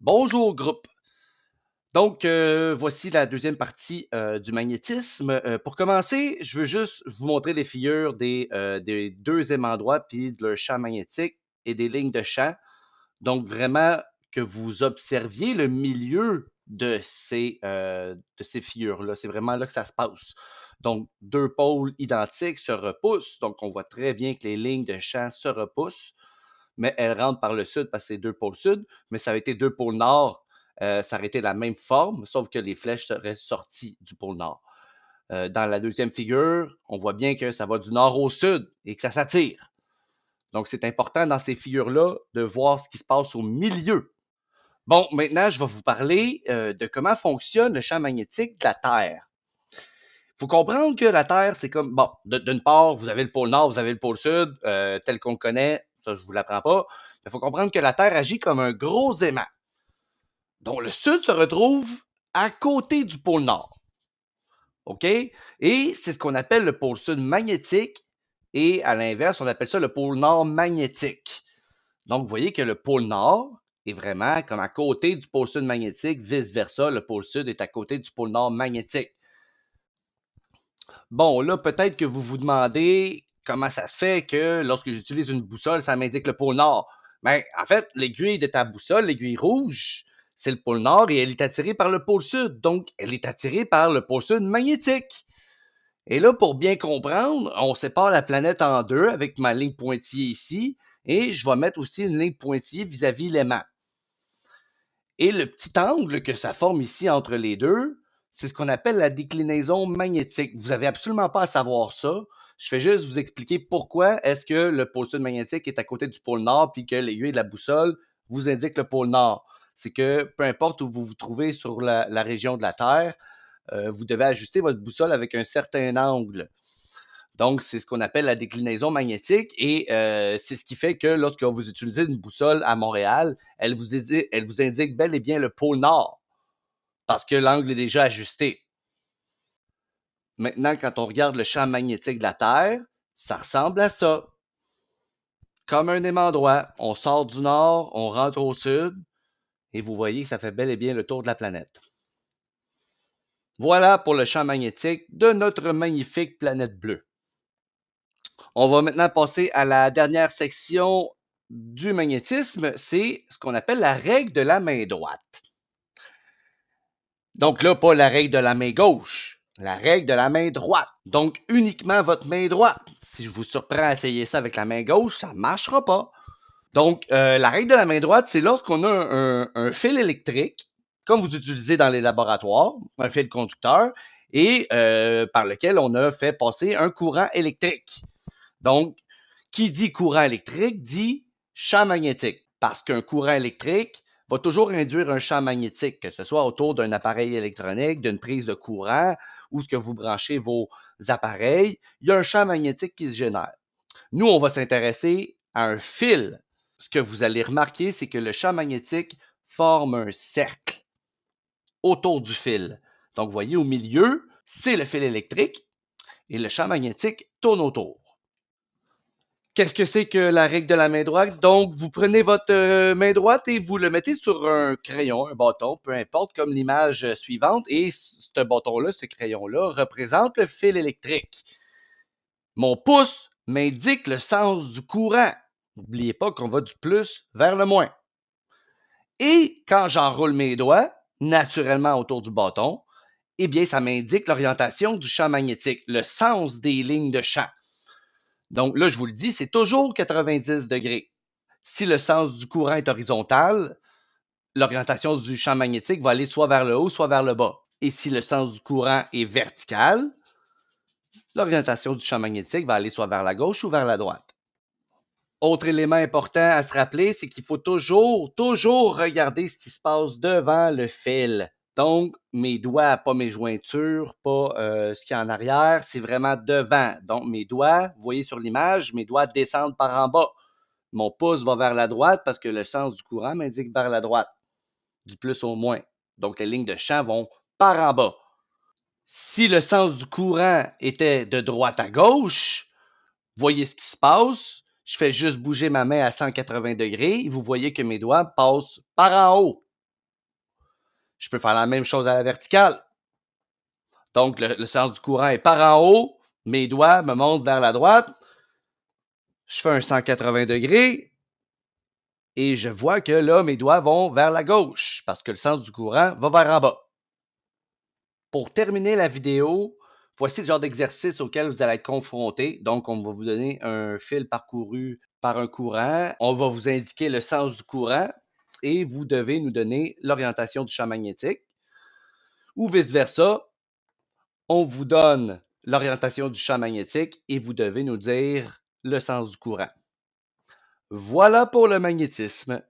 Bonjour groupe. Donc, voici la deuxième partie du magnétisme. Pour commencer, je veux juste vous montrer les figures des deux aimants droits puis de leur champ magnétique et des lignes de champ. Donc, vraiment que vous observiez le milieu de ces figures-là. C'est vraiment là que ça se passe. Donc, deux pôles identiques se repoussent. Donc, on voit très bien que les lignes de champ se repoussent, mais elles rentrent par le sud parce que c'est deux pôles sud. Mais ça aurait été deux pôles nord, ça aurait été la même forme, sauf que les flèches seraient sorties du pôle nord. Dans la deuxième figure, on voit bien que ça va du nord au sud et que ça s'attire. Donc, c'est important dans ces figures-là de voir ce qui se passe au milieu. Bon, maintenant, je vais vous parler de comment fonctionne le champ magnétique de la Terre. Il faut comprendre que la Terre, c'est comme, bon, d'une part, vous avez le pôle Nord, vous avez le pôle Sud, tel qu'on le connaît, ça, je vous l'apprends pas. Il faut comprendre que la Terre agit comme un gros aimant, dont le Sud se retrouve à côté du pôle Nord. OK? Et c'est ce qu'on appelle le pôle Sud magnétique, et à l'inverse, on appelle ça le pôle Nord magnétique. Donc, vous voyez que le pôle Nord est vraiment comme à côté du pôle Sud magnétique, vice-versa, le pôle Sud est à côté du pôle Nord magnétique. Bon, là, peut-être que vous vous demandez comment ça se fait que lorsque j'utilise une boussole, ça m'indique le pôle Nord. Mais en fait, l'aiguille de ta boussole, l'aiguille rouge, c'est le pôle Nord et elle est attirée par le pôle Sud. Donc, elle est attirée par le pôle Sud magnétique. Et là, pour bien comprendre, on sépare la planète en deux avec ma ligne pointillée ici et je vais mettre aussi une ligne pointillée vis-à-vis l'aimant. Et le petit angle que ça forme ici entre les deux, c'est ce qu'on appelle la déclinaison magnétique. Vous n'avez absolument pas à savoir ça. Je fais juste vous expliquer pourquoi est-ce que le pôle sud magnétique est à côté du pôle nord puis que l'aiguille de la boussole vous indique le pôle nord. C'est que peu importe où vous vous trouvez sur la région de la Terre, vous devez ajuster votre boussole avec un certain angle. Donc, c'est ce qu'on appelle la déclinaison magnétique et c'est ce qui fait que lorsque vous utilisez une boussole à Montréal, elle vous indique bel et bien le pôle nord parce que l'angle est déjà ajusté. Maintenant, quand on regarde le champ magnétique de la Terre, ça ressemble à ça. Comme un aimant droit, on sort du nord, on rentre au sud et vous voyez que ça fait bel et bien le tour de la planète. Voilà pour le champ magnétique de notre magnifique planète bleue. On va maintenant passer à la dernière section du magnétisme, c'est ce qu'on appelle la règle de la main droite. Donc là, pas la règle de la main gauche, la règle de la main droite. Donc uniquement votre main droite. Si je vous surprends à essayer ça avec la main gauche, ça ne marchera pas. Donc la règle de la main droite, c'est lorsqu'on a un fil électrique, comme vous utilisez dans les laboratoires, un fil conducteur, et par lequel on a fait passer un courant électrique. Donc, qui dit courant électrique dit champ magnétique, parce qu'un courant électrique va toujours induire un champ magnétique, que ce soit autour d'un appareil électronique, d'une prise de courant, ou ce que vous branchez vos appareils, il y a un champ magnétique qui se génère. Nous, on va s'intéresser à un fil. Ce que vous allez remarquer, c'est que le champ magnétique forme un cercle autour du fil. Donc, vous voyez, au milieu, c'est le fil électrique et le champ magnétique tourne autour. Qu'est-ce que c'est que la règle de la main droite? Donc, vous prenez votre main droite et vous le mettez sur un crayon, un bâton, peu importe, comme l'image suivante. Et ce bâton-là, ce crayon-là, représente le fil électrique. Mon pouce m'indique le sens du courant. N'oubliez pas qu'on va du plus vers le moins. Et quand j'enroule mes doigts, naturellement autour du bâton, eh bien, ça m'indique l'orientation du champ magnétique, le sens des lignes de champ. Donc là, je vous le dis, c'est toujours 90 degrés. Si le sens du courant est horizontal, l'orientation du champ magnétique va aller soit vers le haut, soit vers le bas. Et si le sens du courant est vertical, l'orientation du champ magnétique va aller soit vers la gauche ou vers la droite. Autre élément important à se rappeler, c'est qu'il faut toujours regarder ce qui se passe devant le fil. Donc, mes doigts, pas mes jointures, pas ce qu'il y a en arrière, c'est vraiment devant. Donc, mes doigts, vous voyez sur l'image, mes doigts descendent par en bas. Mon pouce va vers la droite parce que le sens du courant m'indique vers la droite, du plus au moins. Donc, les lignes de champ vont par en bas. Si le sens du courant était de droite à gauche, voyez ce qui se passe. Je fais juste bouger ma main à 180 degrés et vous voyez que mes doigts passent par en haut. Je peux faire la même chose à la verticale. Donc, le sens du courant est par en haut. Mes doigts me montent vers la droite. Je fais un 180 degrés. Et je vois que là, mes doigts vont vers la gauche. Parce que le sens du courant va vers en bas. Pour terminer la vidéo, voici le genre d'exercice auquel vous allez être confronté. Donc, on va vous donner un fil parcouru par un courant. On va vous indiquer le sens du courant et vous devez nous donner l'orientation du champ magnétique. Ou vice-versa, on vous donne l'orientation du champ magnétique et vous devez nous dire le sens du courant. Voilà pour le magnétisme.